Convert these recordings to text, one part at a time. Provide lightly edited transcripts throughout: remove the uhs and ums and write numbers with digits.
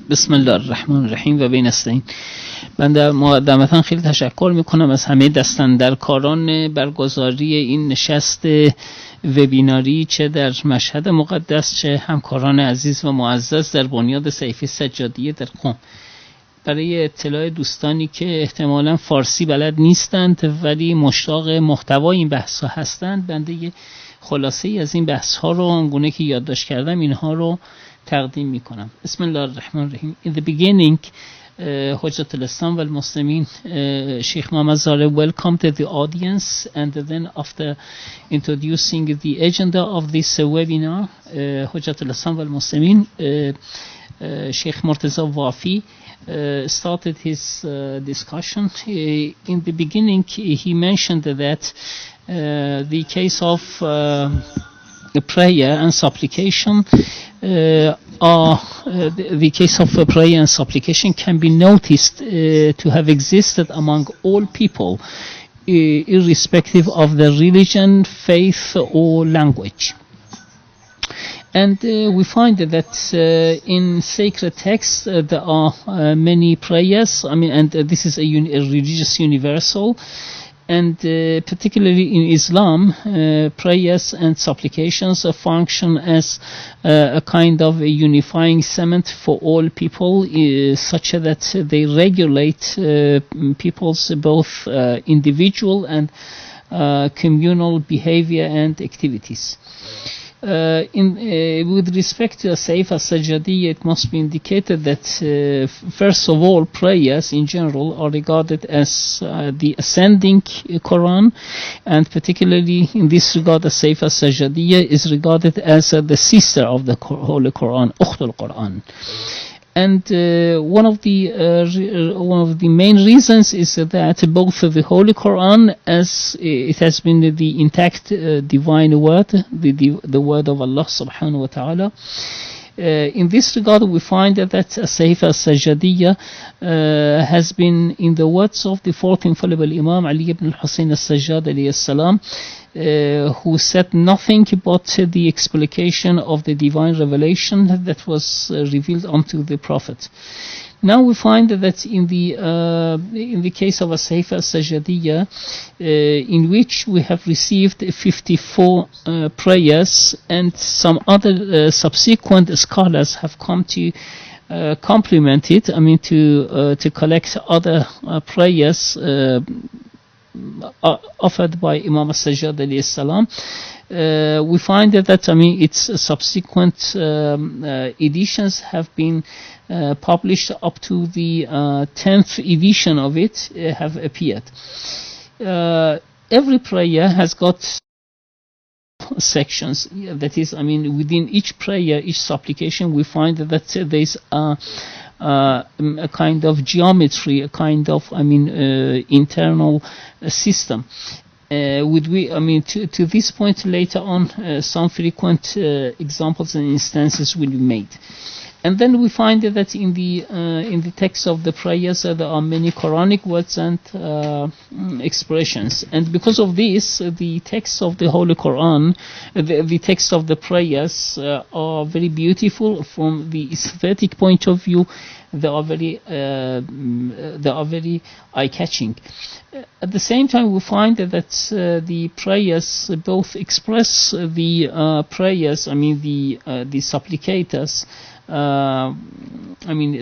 بسم الله الرحمن الرحیم و بین استعین. من در مقدمتا خیلی تشکر میکنم از همه دستاندرکاران برگزاری این نشست وبیناری، چه در مشهد مقدس چه همکاران عزیز و معزز در بنیاد صحیفه سجادیه در قم. برای اطلاع دوستانی که احتمالاً فارسی بلد نیستند ولی مشتاق محتوای این بحث ها هستند، بنده یه خلاصه ای از این بحث ها رو آنگونه که یادداشت کردم اینها رو تقدیم میکنم. بسم الله الرحمن الرحیم. In the beginning, حجت الاسلام و المسلمین Sheikh Muhammad Zare welcomed the audience, and then after introducing the agenda of this webinar, حجت الاسلام و المسلمین Sheikh Murtaza Wafi started his discussion. In the beginning he mentioned that the case of prayer and supplication the case of prayer and supplication can be noticed to have existed among all people, irrespective of the religion, faith or language. And we find that in sacred texts there are many prayers. I mean, and this is a religious universal. And particularly in Islam, prayers and supplications function as a kind of a unifying cement for all people, such that they regulate people's both individual and communal behavior and activities. With respect to Sayyidina Sejadiye, it must be indicated that first of all, prayers in general are regarded as the ascending Quran, and particularly in this regard, the Sayyidina Sejadiye is regarded as the sister of the Holy Quran, Ukhtul Quran. And one of the main reasons is that both the Holy Quran, as it has been the intact divine word, the word of Allah subhanahu wa ta'ala, in this regard we find that Sayyidina Sejadiya has been in the words of the fourth infallible Imam Ali ibn al-Husayn al-Sajjad alayhi salam, who said nothing but the explication of the divine revelation that was revealed unto the Prophet. Now we find that in the case of a Sayyidina Sejadiya, in which we have received 54 prayers, and some other subsequent scholars have come to complement it. I mean, to collect other prayers offered by Imam Sajjad alayhi salam. We find that its subsequent editions have been published up to the 10th edition of it have appeared. Every prayer has got sections. That is, within each prayer, each supplication, we find that there is a kind of geometry, a kind of internal system. To this point later on, some frequent examples and instances will be made. And then we find that in the text of the prayers there are many Quranic words and expressions, and because of this, the text of the Holy Quran, the text of the prayers are very beautiful from the aesthetic point of view. They are very eye-catching. At the same time, we find that the prayers both express the prayers. The supplicators. A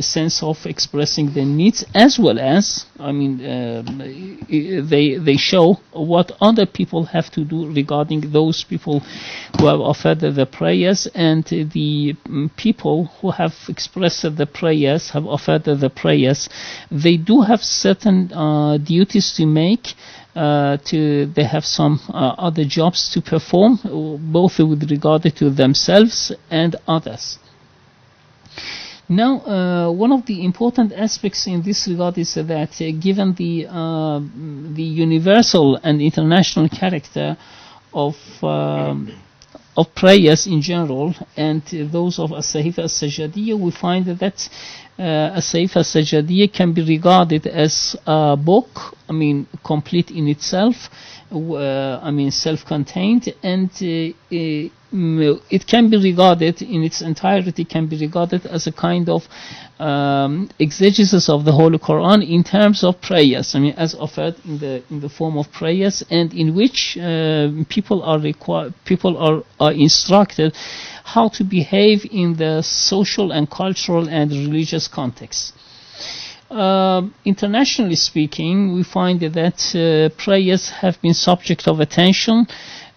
sense of expressing their needs, as well as they show what other people have to do regarding those people who have offered the prayers, and the people who have expressed the prayers, have offered the prayers, they do have certain duties to make. They have some other jobs to perform, both with regard to themselves and others. Now, one of the important aspects in this regard is that given the universal and international character of prayers in general, and those of Sayyidina Sejadiye, we find that Sayyidina Sejadiye can be regarded as a book complete in itself, self-contained, and it can be regarded in its entirety, can be regarded as a kind of exegesis of the Holy Quran in terms of prayers, as offered in the form of prayers, and in which people are instructed how to behave in the social and cultural and religious context. Internationally speaking, we find that prayers have been subject of attention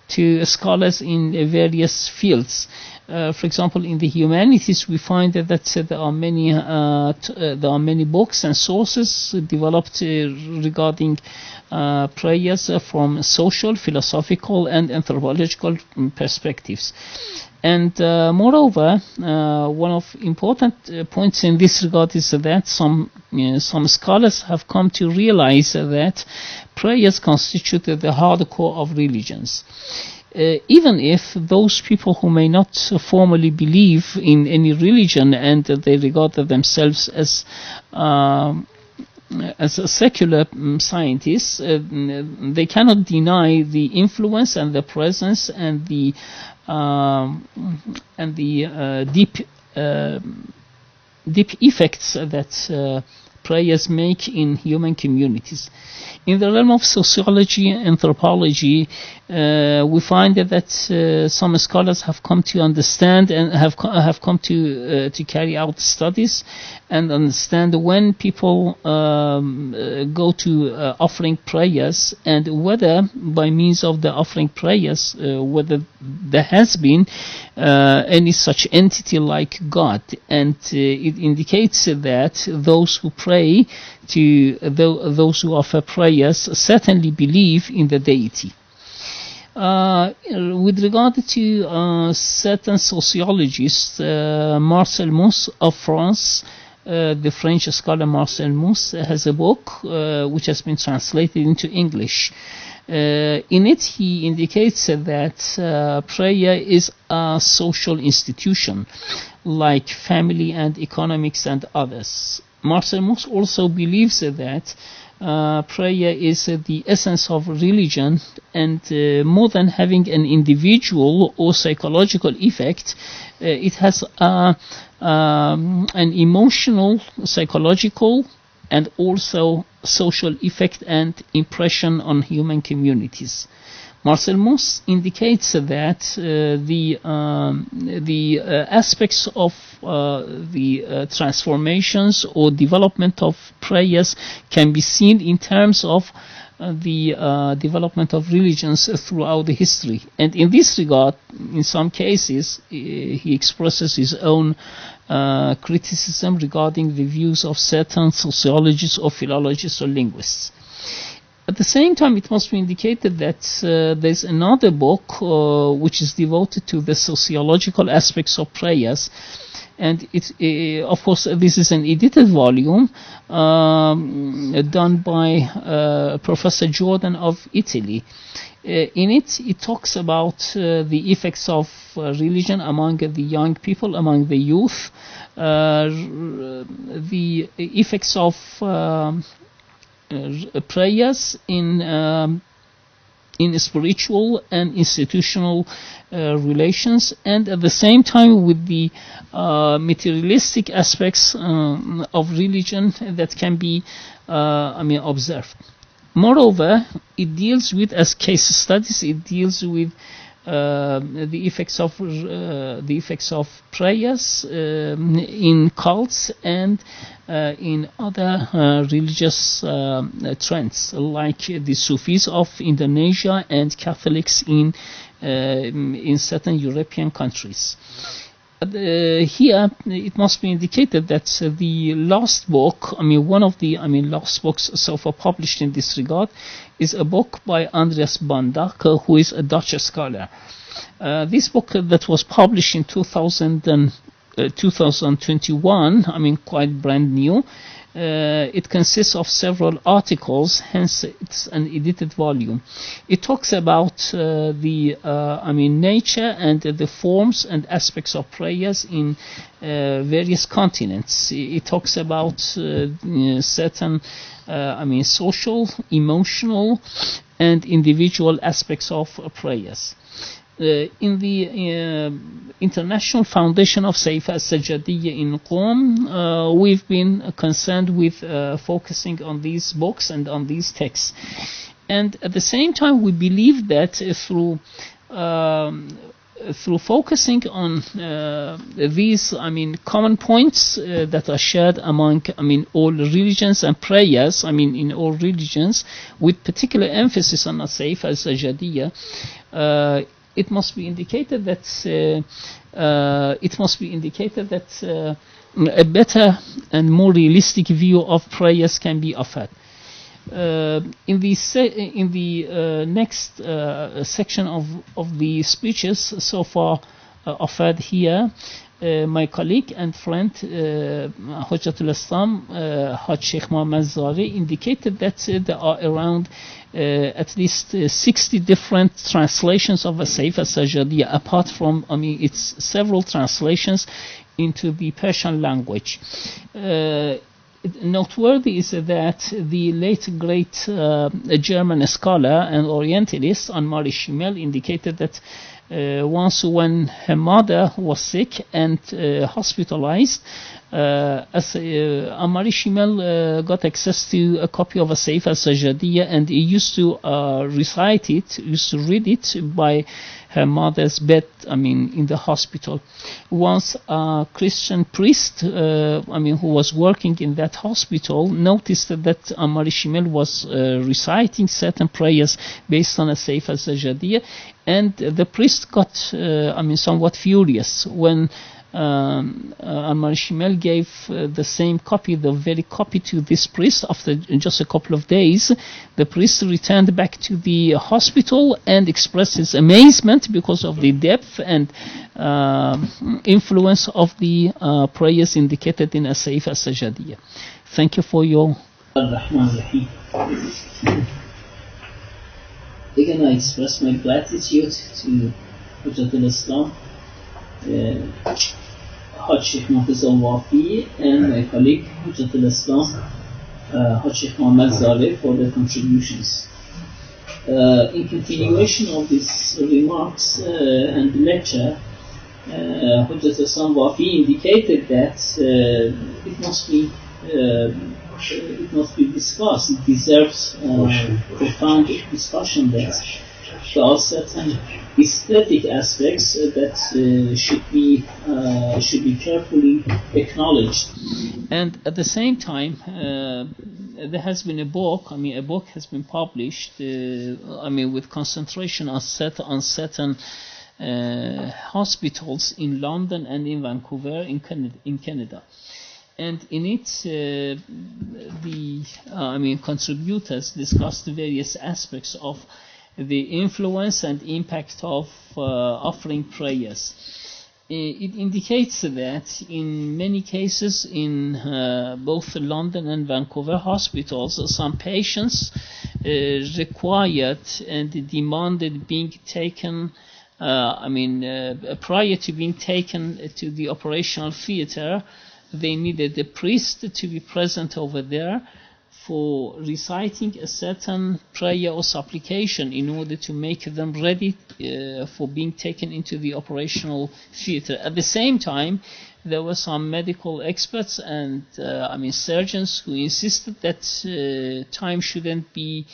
to scholars in various fields. For example, in the humanities, we find that there are many books and sources developed regarding prayers from social, philosophical, and anthropological perspectives. And moreover, one of important points in this regard is that some scholars have come to realize that prayers constitute the hardcore of religions. Even if those people who may not formally believe in any religion and they regard themselves as secular scientists, they cannot deny the influence and the presence and the deep effects that prayers make in human communities. In the realm of sociology and anthropology, we find that some scholars have come to understand and have come to carry out studies and understand when people go to offering prayers, and whether by means of the offering prayers, whether there has been any such entity like God, and it indicates that those who pray to those who offer prayers certainly believe in the deity. With regard to certain sociologists, Marcel Mauss of France, the French scholar Marcel Mauss has a book which has been translated into English. In it, he indicates that prayer is a social institution, like family and economics and others. Marcel Mauss also believes that prayer is the essence of religion, and more than having an individual or psychological effect, it has an emotional, psychological, and also social effect and impression on human communities. Marcel Mauss indicates that the aspects of the transformations or development of prayers can be seen in terms of the development of religions throughout the history. And in this regard, in some cases, he expresses his own criticism regarding the views of certain sociologists or philologists or linguists. At the same time, it must be indicated that there's another book which is devoted to the sociological aspects of prayers, and of course, this is an edited volume done by Professor Jordan of Italy. In it, it talks about the effects of religion among the young people, among the youth, the effects of prayers in spiritual and institutional relations, and at the same time with the materialistic aspects of religion that can be observed. Moreover, it deals with, as case studies, it deals with the effects of prayers in cults and in other religious trends, like the Sufis of Indonesia and Catholics in certain European countries. Here, it must be indicated that the last book, one of the last books so far published in this regard, is a book by Andreas Bandak, who is a Dutch scholar. This book that was published in 2004 2021, I mean quite brand new. It consists of several articles, hence it's an edited volume. It talks about nature and the forms and aspects of prayers in various continents. It talks about certain social, emotional, and individual aspects of prayers. In the International Foundation of Sayfa Sejadiye in Qom, we've been concerned with focusing on these books and on these texts. And at the same time, we believe that through focusing on these, common points that are shared among, all religions and prayers, in all religions, with particular emphasis on Sayfa Sejadiye, it must be indicated that a better and more realistic view of prayers can be offered. In the next section of the speeches so far offered here, my colleague and friend Hujjatul Islam Haj Sheikh Mohammed Zari indicated that there are around at least 60 different translations of Sayfa Sejadiye, apart from its several translations into the Persian language. Noteworthy is that the late great German scholar and Orientalist Anne-Marie Schimmel indicated that once when her mother was sick and hospitalized, Anne-Marie Schimmel got access to a copy of a Sayfa Sejadiye, and he used to recite it, used to read it by her mother's bed, in the hospital. Once a Christian priest, who was working in that hospital, noticed that Anne-Marie Schimmel was reciting certain prayers based on a Sayfa Sejadiye, and the priest got, somewhat furious when Anne-Marie Schimmel gave the same copy, the very copy, to this priest. After just a couple of days, the priest returned back to the hospital and expressed his amazement because of the depth and influence of the prayers indicated in a Sayfa Sejadiye. Thank you for your... Again, I express my gratitude to Hujjatul Islam, Haj Sheikh Wafi, and my colleague Hujjatul Islam, Haj Sheikh Mohammed Zari, for their contributions. In continuation of these remarks and lecture, Hujjatul Islam Wafi indicated that it must be discussed. It deserves profound discussion that there are certain aesthetic aspects that should be carefully acknowledged. And at the same time, there has been a book has been published, with concentration on certain hospitals in London and in Vancouver in Canada. And in it, the contributors discussed various aspects of the influence and impact of offering prayers. It indicates that in many cases in both London and Vancouver hospitals, some patients required and demanded being taken, prior to being taken to the operational theater, they needed a priest to be present over there for reciting a certain prayer or supplication in order to make them ready for being taken into the operational theater. At the same time, there were some medical experts and surgeons who insisted that time shouldn't be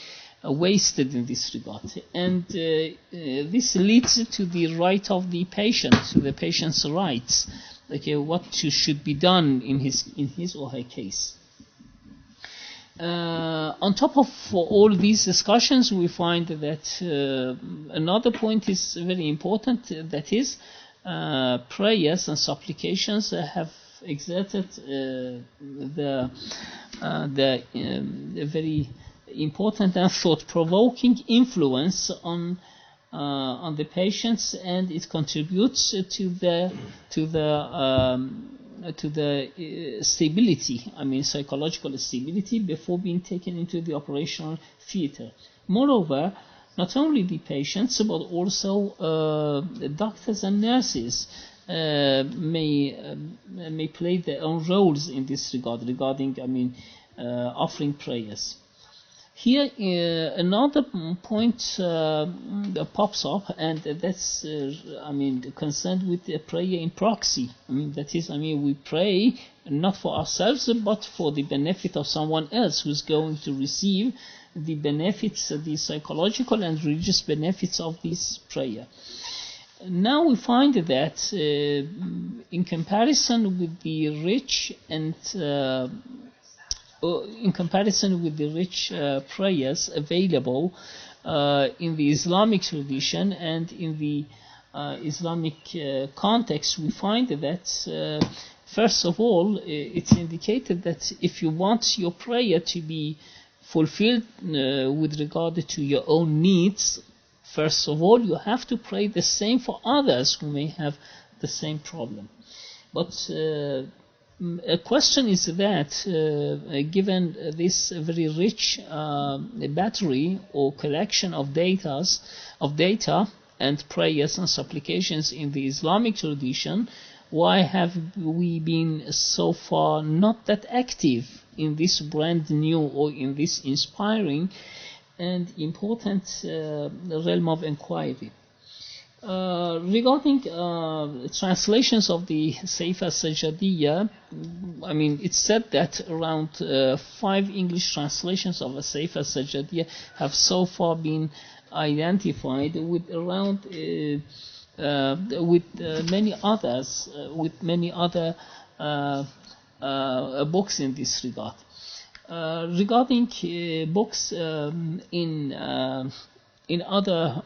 wasted in this regard. And this leads to the right of the patient, to the patient's rights. Okay, what should be done in his or her case. On top of all these discussions, we find that another point is very important, that is, prayers and supplications have exerted the very important and thought-provoking influence on patients, and it contributes to the stability, psychological stability before being taken into the operational theater. Moreover, not only the patients, but also doctors and nurses may play their own roles in this regard, regarding offering prayers. Here, another point pops up, and that's concerned with the prayer in proxy. That is, we pray not for ourselves, but for the benefit of someone else who's going to receive the benefits, the psychological and religious benefits of this prayer. Now we find that in comparison with the rich prayers available in the Islamic tradition and in the Islamic context, we find that first of all, it's indicated that if you want your prayer to be fulfilled with regard to your own needs, first of all, you have to pray the same for others who may have the same problem. But a question is that, given this very rich battery or collection of data and prayers and supplications in the Islamic tradition, why have we been so far not that active in this brand new or in this inspiring and important realm of inquiry? Regarding translations of the صحیفه Sejadiye, it's said that around 5 English translations of the صحیفه Sejadiye have so far been identified, with around many other books in this regard. Regarding books in other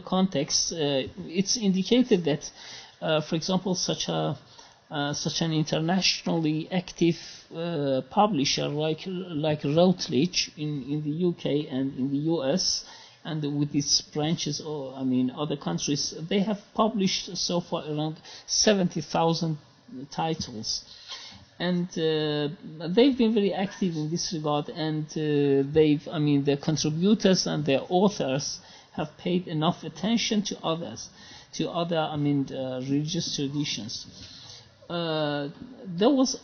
contexts, it's indicated that, for example, such an internationally active publisher like Routledge in the UK and in the US, and with its branches or other countries, they have published so far around 70,000 titles. And they've been very active in this regard, and their contributors and their authors have paid enough attention to other religious traditions. There's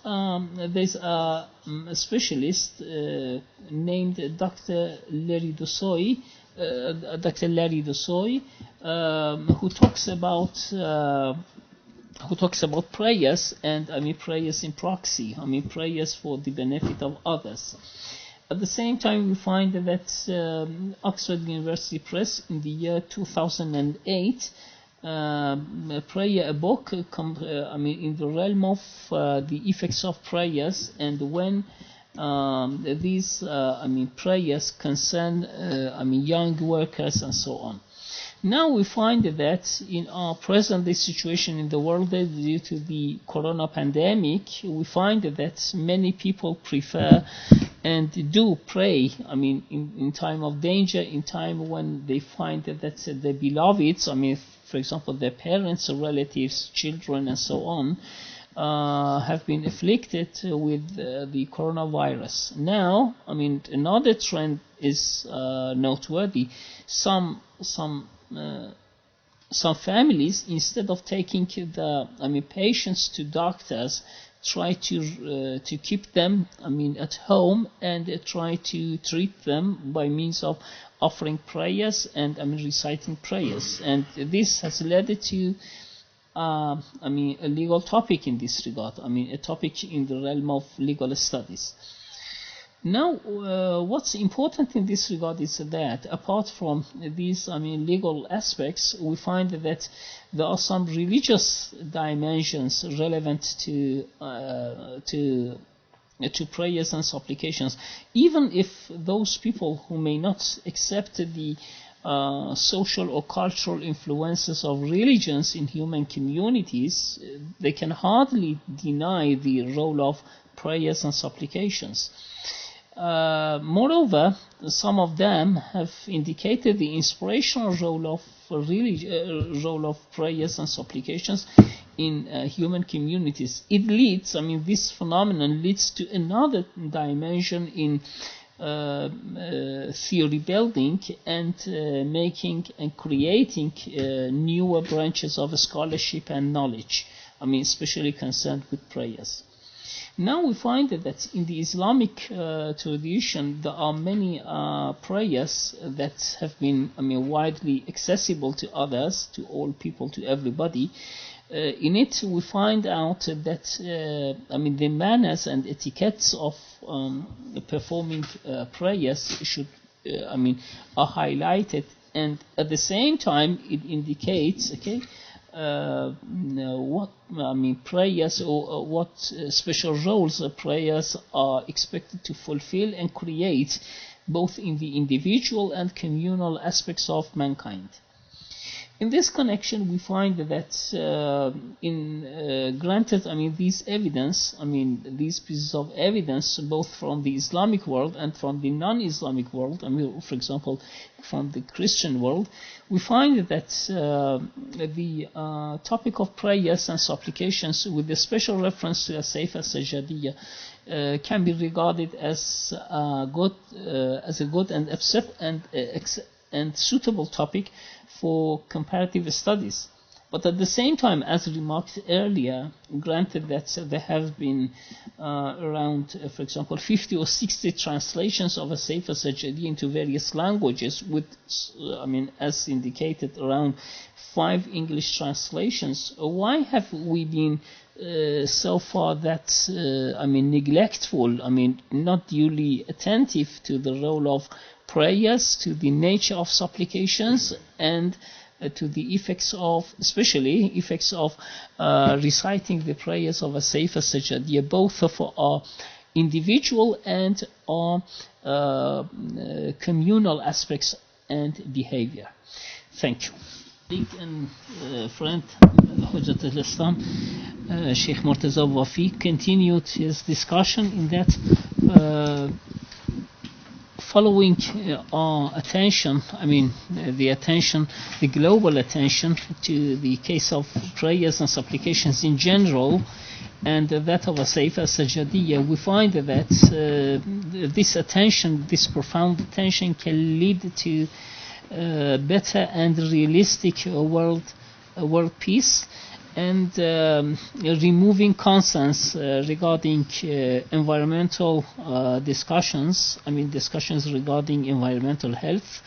a specialist named Dr. Larry Dosoy, who talks about prayers, and prayers in proxy, prayers for the benefit of others. At the same time, we find that Oxford University Press in the year 2008 a book in the realm of the effects of prayers, and when these prayers concern young workers and so on. Now we find that in our present day situation in the world, due to the corona pandemic, we find that many people prefer and do pray, in time of danger, in time when they find that their beloveds, for example, their parents, relatives, children, and so on, have been afflicted with the coronavirus. Now, another trend is noteworthy. Some families, instead of taking the patients to doctors, try to keep them at home and try to treat them by means of offering prayers and reciting prayers, and this has led to a legal topic in this regard, a topic in the realm of legal studies. Now, what's important in this regard is that, apart from these legal aspects, we find that there are some religious dimensions relevant to prayers and supplications, even if those people who may not accept the social or cultural influences of religions in human communities, they can hardly deny the role of prayers and supplications. Moreover, some of them have indicated the inspirational role of prayers and supplications in human communities. It leads, this phenomenon leads to another dimension in theory building and making and creating newer branches of scholarship and knowledge, especially concerned with prayers. Now we find that in the Islamic tradition there are many prayers that have been widely accessible to others, to all people, to everybody. In it we find out that the manners and etiquettes of performing prayers should are highlighted, and at the same time it indicates what prayers or what special roles prayers are expected to fulfill and create, both in the individual and communal aspects of mankind. In this connection, we find that granted, these evidence, these pieces of evidence, both from the Islamic world and from the non-Islamic world, for example, from the Christian world, we find that the topic of prayers and supplications, with a special reference to Sayyifah Sejadiye, can be regarded as a good and suitable topic for comparative studies. But at the same time, as remarked earlier, granted that there have been around, for example, 50 or 60 translations of a Sayyifah Sejadiye into various languages, with, as indicated, around 5 English translations. Why have we been so far that, neglectful, not duly attentive to the role of prayers, to the nature of supplications, and to the especially effects of reciting the prayers of a Sayyifah Sejadiye, both for our individual and our communal aspects and behavior. Thank you. And friend Hujjat al-Islam, Sheikh Murtaza Wafi, continued his discussion in that following our attention, the global attention to the case of prayers and supplications in general, and that of a Sayyifah Sejadiye, we find that this attention, this profound attention, can lead to better and realistic world peace, and removing concerns regarding environmental discussions, discussions regarding environmental health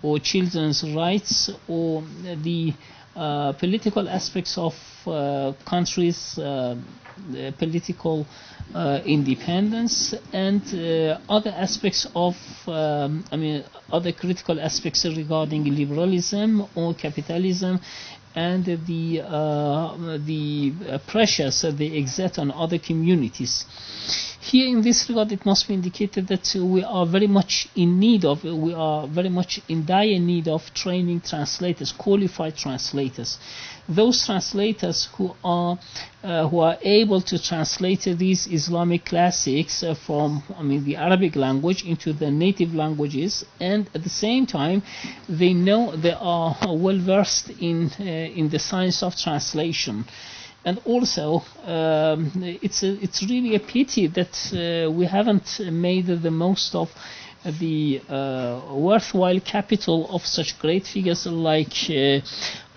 or children's rights, or the political aspects of countries' political independence, and other aspects of, other critical aspects regarding liberalism or capitalism, and the pressures that they exert on other communities. Here, in this regard, it must be indicated that we are very much in dire need of training translators, qualified translators. Those translators who are able to translate these Islamic classics from the Arabic language into the native languages, and at the same time they are well versed in the science of translation. And also, it's really a pity that we haven't made the most of the worthwhile capital of such great figures like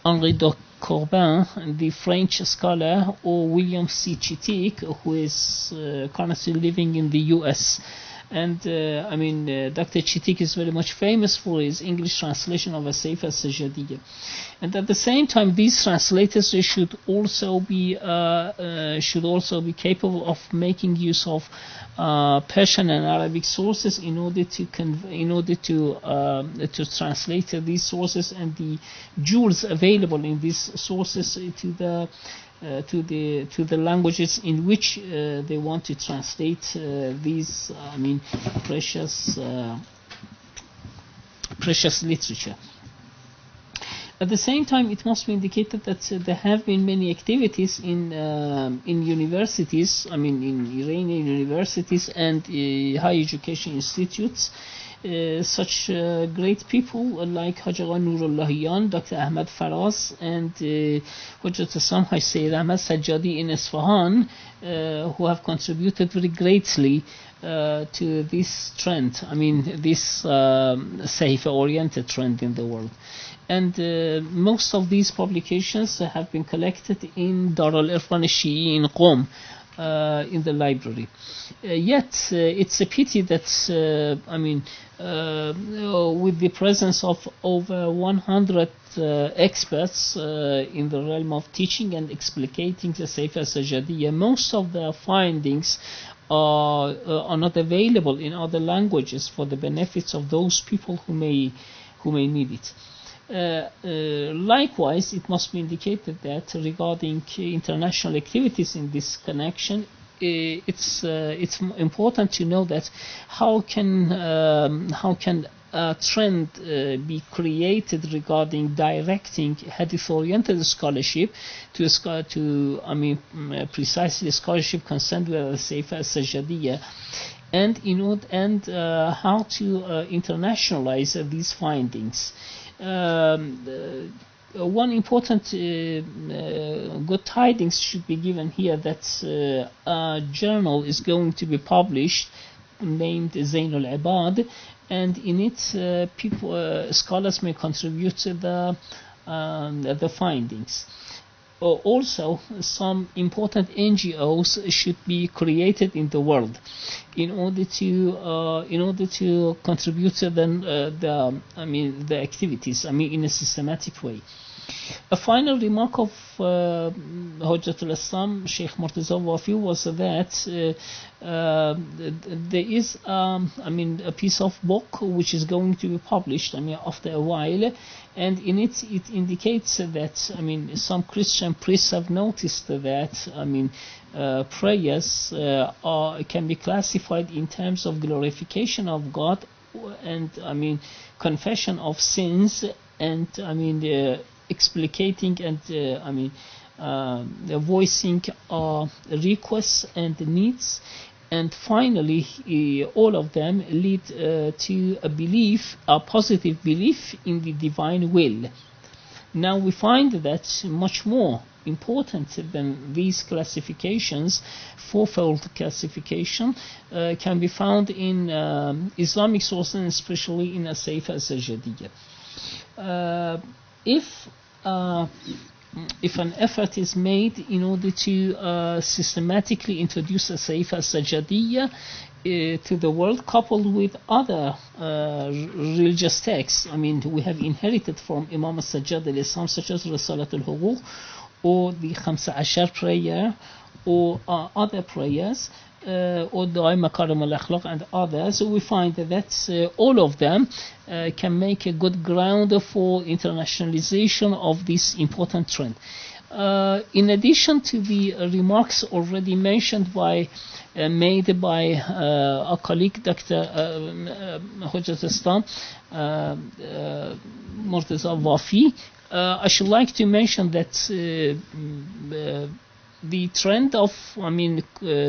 Henri de Corbin, the French scholar, or William C. Chittick, who is currently living in the U.S. And Dr. Chittick is very much famous for his English translation of a Sayyifah Sejadiye. And at the same time, these translators should also be capable of making use of Persian and Arabic sources in order to translate these sources and the jewels available in these sources to the languages in which they want to translate these precious literature. At the same time, it must be indicated that there have been many activities in universities, I mean in Iranian universities and higher education institutes, such great people like Haj Agha Nurullahian, Dr. Ahmad Faraz, and Hujjat Islam Haj Sayyid Ahmad Sejadi in Isfahan, who have contributed very greatly to this trend, I mean this Sahifa-oriented trend in the world. And most of these publications have been collected in Dar al-Irfan al-Shi'i in Qom, in the library. Yet it's a pity that with the presence of over 100 experts in the realm of teaching and explicating the Sahifa Sejadiye, most of their findings are not available in other languages for the benefits of those people who may need it. Likewise, it must be indicated that regarding international activities in this connection, it's important to know that how can a trend be created regarding directing hadith-oriented scholarship to precisely scholarship concerned with the Sahifa Sejadiye, and how to internationalize these findings. One important good tidings should be given here, that a journal is going to be published named Zainul Ibad, and in it scholars may contribute to the findings. Also, some important NGOs should be created in the world in order to contribute to the activities, in a systematic way. A final remark of Hujjatul Islam Sheikh Murtaza Wafi was that there is a piece of book which is going to be published after a while, and in it indicates that some Christian priests have noticed that prayers can be classified in terms of glorification of God and confession of sins, and explicating and voicing requests and needs, and finally all of them lead to a positive belief in the divine will. Now we find that much more important than these classifications, fourfold classification, can be found in Islamic sources, and especially in a Sahifa Sejadiye. If an effort is made in order to systematically introduce a Sahifa Sejadiye to the world, coupled with other religious texts, we have inherited from Imam al-Sajjad al-Islam, such as Risalat al-Huquq, or the Khamsa Ashar prayer, or other prayers, or Du'a Makarim al-Akhlaq and others, we find that all of them can make a good ground for internationalization of this important trend. In addition to the remarks already mentioned made by our colleague Dr. Hujjat Islam Murtaza Wafi, I should like to mention that the trend of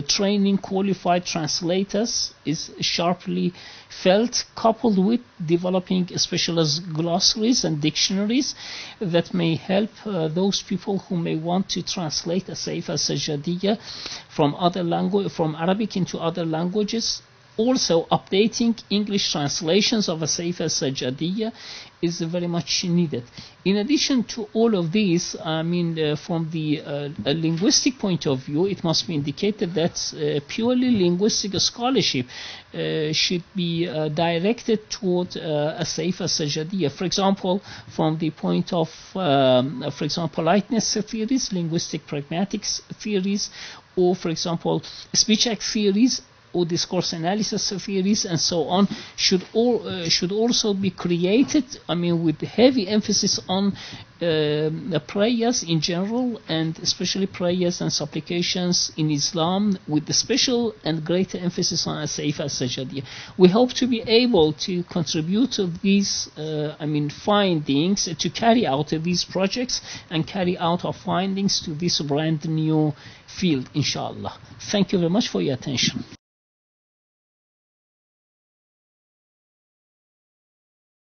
training qualified translators is sharply felt, coupled with developing specialized glossaries and dictionaries that may help those people who may want to translate a Sahifa Sejadiye from Arabic into other languages. Also, updating English translations of a Sahifa Sejadiye is very much needed. In addition to all of these, from the linguistic point of view, it must be indicated that purely linguistic scholarship should be directed toward a Sahifa Sejadiye. For example, from the point of, politeness theories, linguistic pragmatics theories, or, for example, speech act theories, or discourse analysis theories and so on should also be created. I mean, with heavy emphasis on prayers in general, and especially prayers and supplications in Islam, with the special and greater emphasis on Saif al-Sajadiyya. We hope to be able to contribute to these findings, to carry out these projects and carry out our findings to this brand new field, inshallah. Thank you very much for your attention.